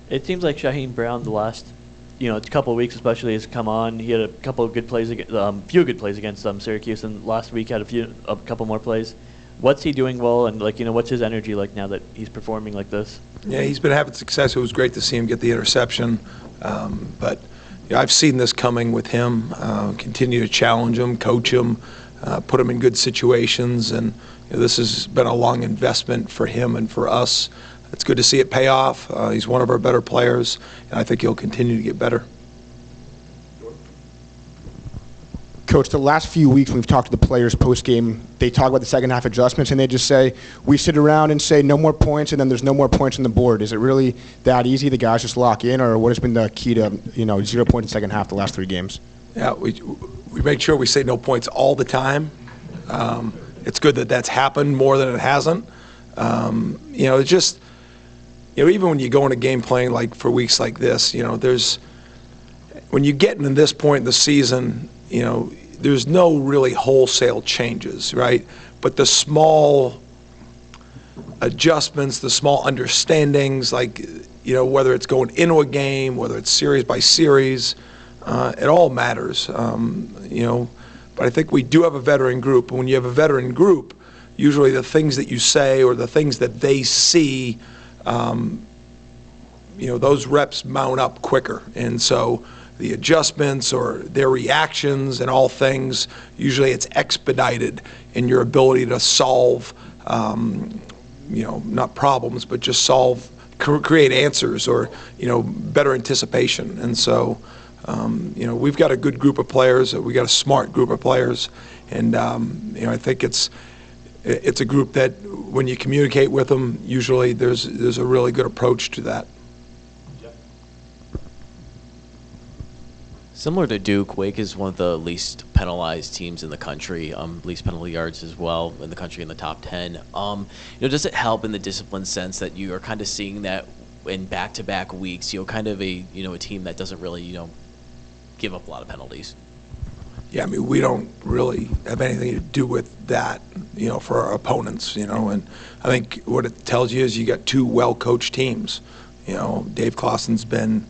It seems like Shaheen Brown the last, couple of weeks especially has come on. He had a couple of good plays, few good plays against Syracuse, and last week had a couple more plays. What's he doing well, and what's his energy like now that he's performing like this? Yeah, he's been having success. It was great to see him get the interception, but I've seen this coming with him. Continue to challenge him, coach him, put him in good situations, and this has been a long investment for him and for us. It's good to see it pay off. He's one of our better players, and I think he'll continue to get better. Coach, the last few weeks when we've talked to the players post-game, they talk about the second half adjustments, and they just say, we sit around and say no more points, and then there's no more points on the board. Is it really that easy? The guys just lock in, or what has been the key to 0 points in second half the last 3 games? Yeah, we make sure we say no points all the time. It's good that that's happened more than it hasn't. It's just, even when you go in a game playing like for weeks like this, when you get into this point in the season, there's no really wholesale changes, right? But the small adjustments, the small understandings, whether it's going into a game, whether it's series by series, it all matters, But I think we do have a veteran group. And when you have a veteran group, usually the things that you say or the things that they see, those reps mount up quicker. And so the adjustments or their reactions and all things, usually it's expedited in your ability to solve, not problems, but just create answers or, better anticipation. And so, we've got a good group of players. We got a smart group of players. And, I think it's a group that when you communicate with them, usually there's a really good approach to that. Similar to Duke, Wake is one of the least penalized teams in the country, least penalty yards as well in the country in the top 10. Does it help in the discipline sense that you are kind of seeing that in back-to-back weeks, kind of a team that doesn't really, give up a lot of penalties? Yeah, we don't really have anything to do with that, for our opponents, and I think what it tells you is you got 2 well-coached teams. Dave Clawson's been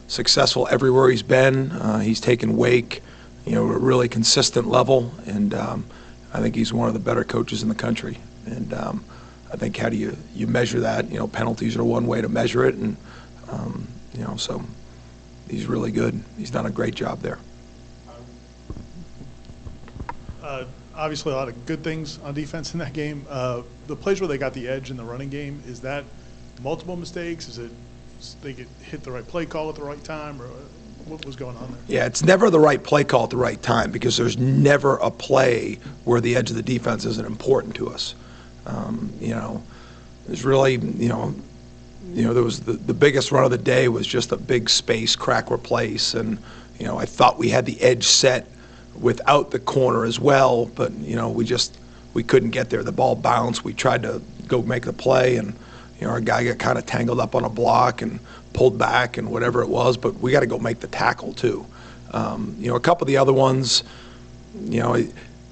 successful everywhere he's been. He's taken Wake, at a really consistent level, and I think he's one of the better coaches in the country. And I think how do you measure that? Penalties are one way to measure it, and so he's really good. He's done a great job there. Obviously, a lot of good things on defense in that game. The plays where they got the edge in the running game, is that multiple mistakes? Is it they hit the right play call at the right time, or what was going on there? Yeah, it's never the right play call at the right time because there's never a play where the edge of the defense isn't important to us. There's really, there was the biggest run of the day was just a big space crack replace, and I thought we had the edge set without the corner as well, but we couldn't get there. The ball bounced. We tried to go make the play, and our guy got kind of tangled up on a block and pulled back and whatever it was, but we got to go make the tackle too. A couple of the other ones,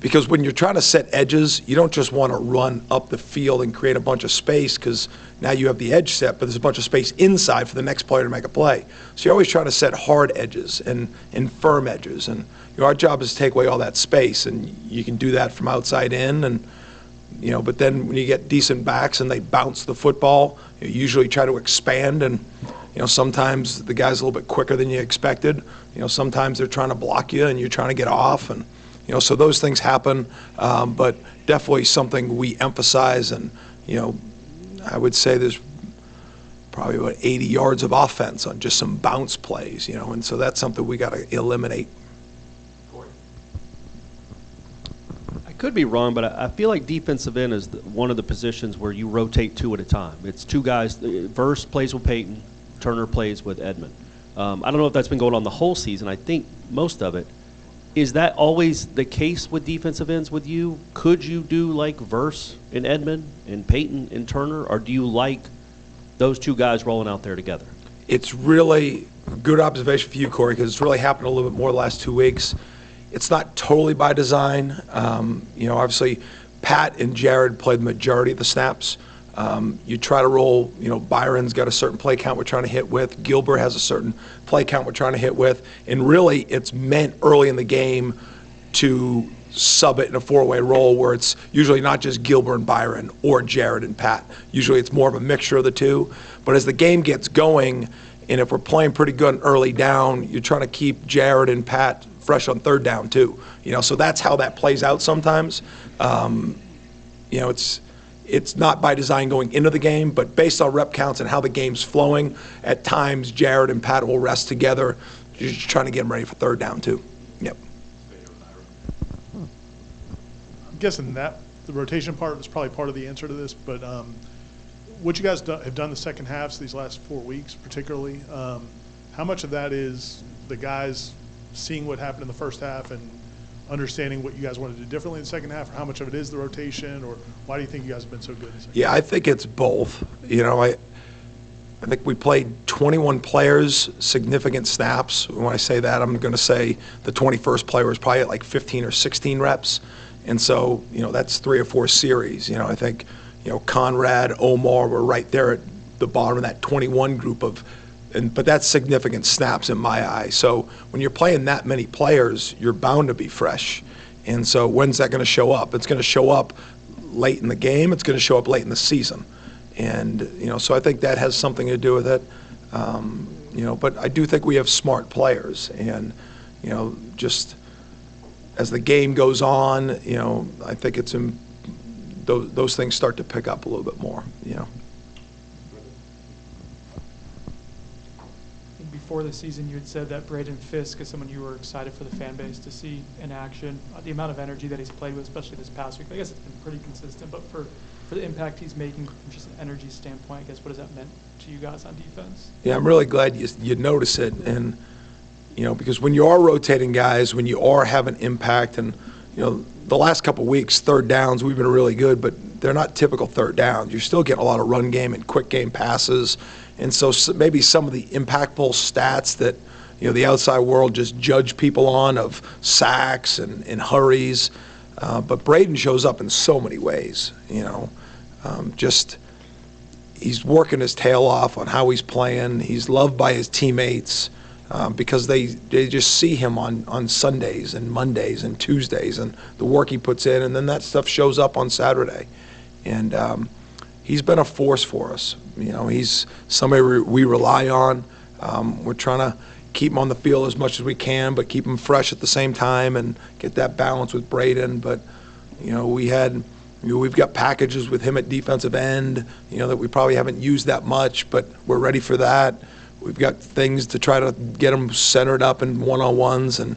because when you're trying to set edges, you don't just want to run up the field and create a bunch of space because now you have the edge set, but there's a bunch of space inside for the next player to make a play. So you're always trying to set hard edges and firm edges, and our job is to take away all that space, and you can do that from outside in, and but then when you get decent backs and they bounce the football, you usually try to expand, and sometimes the guy's a little bit quicker than you expected. Sometimes they're trying to block you and you're trying to get off, and so those things happen, but definitely something we emphasize, and I would say there's probably about 80 yards of offense on just some bounce plays, and so that's something we got to eliminate. Could be wrong, but I feel like defensive end is one of the positions where you rotate 2 at a time. It's 2 guys. Verse plays with Peyton, Turner plays with Edmond. I don't know if that's been going on the whole season. I think most of it. Is that always the case with defensive ends with you? Could you do like Verse and Edmond and Peyton and Turner, or do you like those 2 guys rolling out there together? It's really a good observation for you, Corey, because it's really happened a little bit more the last 2 weeks. It's not totally by design. Obviously, Pat and Jared played the majority of the snaps. You try to roll, Byron's got a certain play count we're trying to hit with. Gilbert has a certain play count we're trying to hit with. And really, it's meant early in the game to sub it in a four-way roll where it's usually not just Gilbert and Byron or Jared and Pat. Usually it's more of a mixture of the two. But as the game gets going, and if we're playing pretty good early down, you're trying to keep Jared and Pat fresh on third down too. So that's how that plays out sometimes. It's not by design going into the game, but based on rep counts and how the game's flowing, at times Jared and Pat will rest together. You're just trying to get them ready for third down too. Yep. I'm guessing that the rotation part is probably part of the answer to this, but what you guys have done the second halves these last 4 weeks particularly, how much of that is the guys seeing what happened in the first half and understanding what you guys want to do differently in the second half, or how much of it is the rotation, or why do you think you guys have been so good in the second half? Yeah, I think it's both. I think we played 21 players, significant snaps. When I say that, I'm going to say the 21st player was probably at like 15 or 16 reps. And so, that's 3 or 4 series. I think, Conrad, Omar were right there at the bottom of that 21 group but that's significant snaps in my eye. So when you're playing that many players, you're bound to be fresh. And so when's that going to show up? It's going to show up late in the game. It's going to show up late in the season. And, so I think that has something to do with it. But I do think we have smart players. And, just as the game goes on, I think those things start to pick up a little bit more, Before the season, you had said that Braden Fisk is someone you were excited for the fan base to see in action. The amount of energy that he's played with, especially this past week, I guess it's been pretty consistent, but for the impact he's making from just an energy standpoint, I guess, what has that meant to you guys on defense? Yeah, I'm really glad you notice it. And, because when you are rotating guys, when you are having impact, and, the last couple of weeks, third downs, we've been really good, but they're not typical third downs. You're still getting a lot of run game and quick game passes. And so maybe some of the impactful stats that, the outside world just judge people on, of sacks and hurries. But Braden shows up in so many ways, he's working his tail off on how he's playing. He's loved by his teammates because they just see him on Sundays and Mondays and Tuesdays and the work he puts in, and then that stuff shows up on Saturday. And he's been a force for us. He's somebody we rely on. We're trying to keep him on the field as much as we can, but keep him fresh at the same time and get that balance with Braden. But, we've got packages with him at defensive end, that we probably haven't used that much, but we're ready for that. We've got things to try to get him centered up in one-on-ones. And,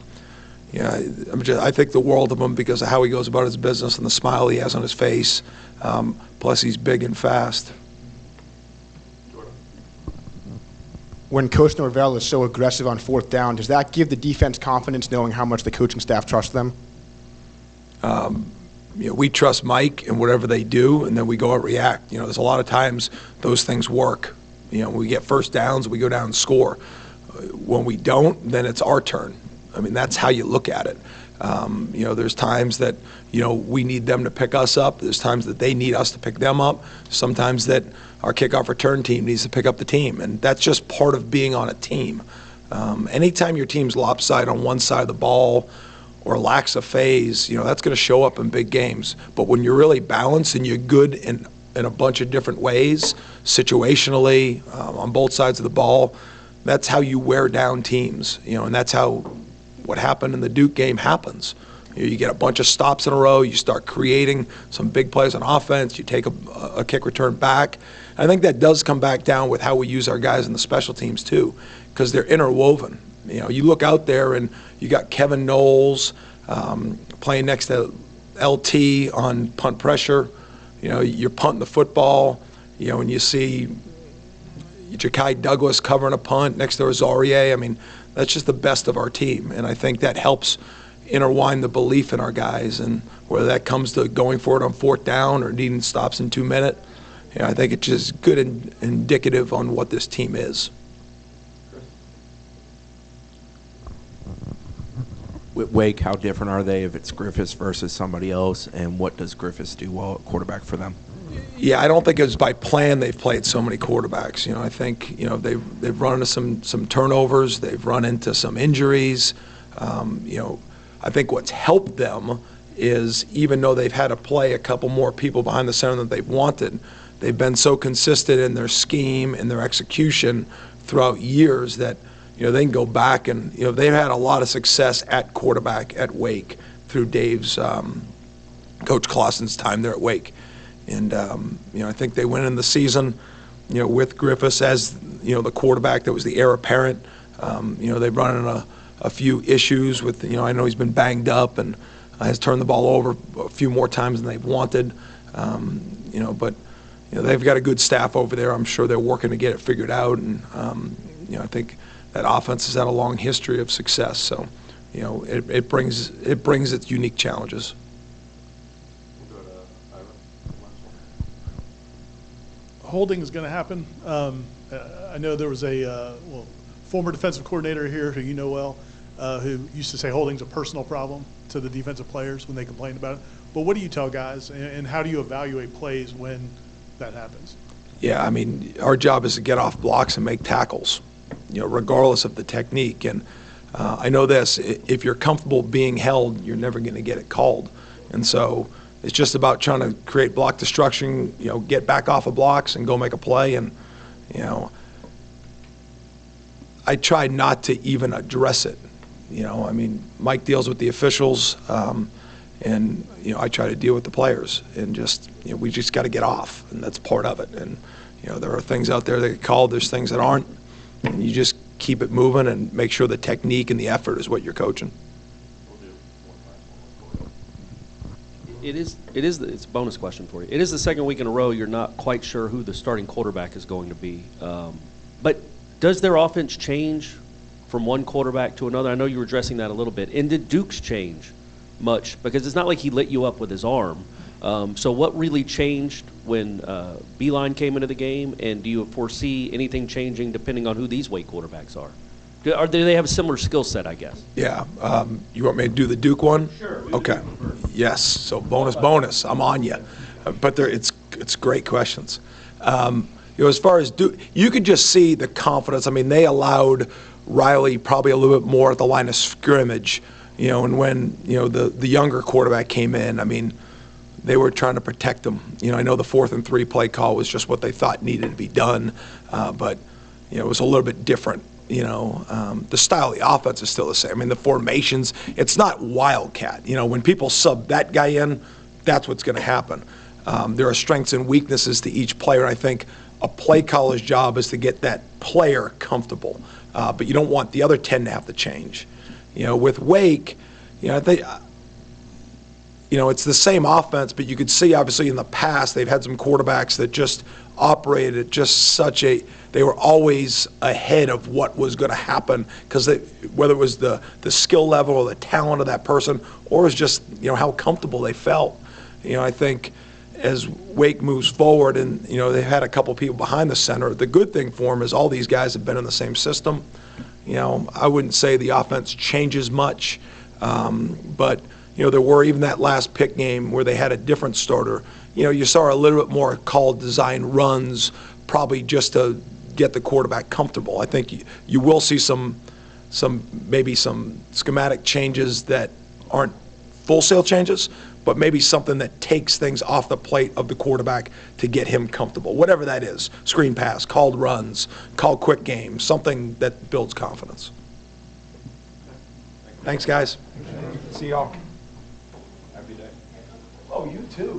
I think the world of him because of how he goes about his business and the smile he has on his face. Plus, he's big and fast. When Coach Norvell is so aggressive on fourth down, does that give the defense confidence knowing how much the coaching staff trusts them? We trust Mike and whatever they do, and then we go out and react. There's a lot of times those things work. We get first downs, we go down and score. When we don't, then it's our turn. That's how you look at it. There's times that, we need them to pick us up. There's times that they need us to pick them up. Sometimes that our kickoff return team needs to pick up the team. And that's just part of being on a team. Anytime your team's lopsided on one side of the ball or lacks a phase, that's going to show up in big games. But when you're really balanced and you're good in a bunch of different ways, situationally, on both sides of the ball, that's how you wear down teams. And that's how what happened in the Duke game happens. You get a bunch of stops in a row, you start creating some big plays on offense, you take a kick return back. I think that does come back down with how we use our guys in the special teams too, because they're interwoven. You look out there and you got Kevin Noles playing next to LT on punt pressure. You're punting the football, and you see Ja'Kai Douglas covering a punt next to Azarie. That's just the best of our team, and I think that helps intertwine the belief in our guys, and whether that comes to going for it on fourth down or needing stops in 2 minutes, I think it's just good and indicative on what this team is. With Wake, how different are they if it's Griffiths versus somebody else, and what does Griffiths do well at quarterback for them? Yeah, I don't think it was by plan they've played so many quarterbacks. I think they've run into some turnovers, they've run into some injuries. I think what's helped them is, even though they've had to play a couple more people behind the center than they've wanted, they've been so consistent in their scheme and their execution throughout years that they can go back and they've had a lot of success at quarterback at Wake through Dave's Coach Clausen's time there at Wake. And, I think they went in the season, with Griffiths as, the quarterback that was the heir apparent. They've run into a few issues with, I know he's been banged up and has turned the ball over a few more times than they've wanted. But they've got a good staff over there. I'm sure they're working to get it figured out. And, I think that offense has had a long history of success. So, it brings its unique challenges. Holding is going to happen. I know there was a former defensive coordinator here who you know well, who used to say holding's a personal problem to the defensive players when they complained about it. But what do you tell guys, and how do you evaluate plays when that happens? Yeah, I mean, our job is to get off blocks and make tackles, regardless of the technique. And I know this: if you're comfortable being held, you're never going to get it called. And so it's just about trying to create block destruction, get back off of blocks and go make a play. And, I try not to even address it. I mean, Mike deals with the officials, and, I try to deal with the players. And just, we just got to get off, and that's part of it. And, there are things out there that get called, there's things that aren't. And you just keep it moving and make sure the technique and the effort is what you're coaching. It's a bonus question for you. It is the second week in a row you're not quite sure who the starting quarterback is going to be. But does their offense change from one quarterback to another? I know you were addressing that a little bit. And did Duke's change much? Because it's not like he lit you up with his arm. So what really changed when Beeline came into the game? And do you foresee anything changing depending on who these Wake quarterbacks are? Or do they have a similar skill set, I guess? Yeah. You want me to do the Duke one? Sure. Okay. Yes. So bonus. I'm on you. But it's great questions. As far as Duke, you could just see the confidence. I mean, they allowed Riley probably a little bit more at the line of scrimmage, and when, the younger quarterback came in, I mean, they were trying to protect him. I know the 4th and 3 play call was just what they thought needed to be done, but, it was a little bit different. The style of the offense is still the same. I mean, the formations, it's not wildcat. When people sub that guy in, that's what's going to happen. There are strengths and weaknesses to each player, and I think a play caller's job is to get that player comfortable. But you don't want the other 10 to have to change. With Wake, I think, it's the same offense, but you could see, obviously, in the past, they've had some quarterbacks that just operated at just they were always ahead of what was going to happen, because whether it was the skill level or the talent of that person, or it was just, how comfortable they felt. I think as Wake moves forward and, they've had a couple people behind the center, the good thing for them is all these guys have been in the same system. I wouldn't say the offense changes much, but, there were even that last pick game where they had a different starter. You saw a little bit more called design runs, probably just to get the quarterback comfortable. I think you will see maybe some schematic changes that aren't full-scale changes, but maybe something that takes things off the plate of the quarterback to get him comfortable, whatever that is. Screen pass, called runs, called quick games, something that builds confidence. Thanks, guys. See y'all. Happy day. Oh, you too.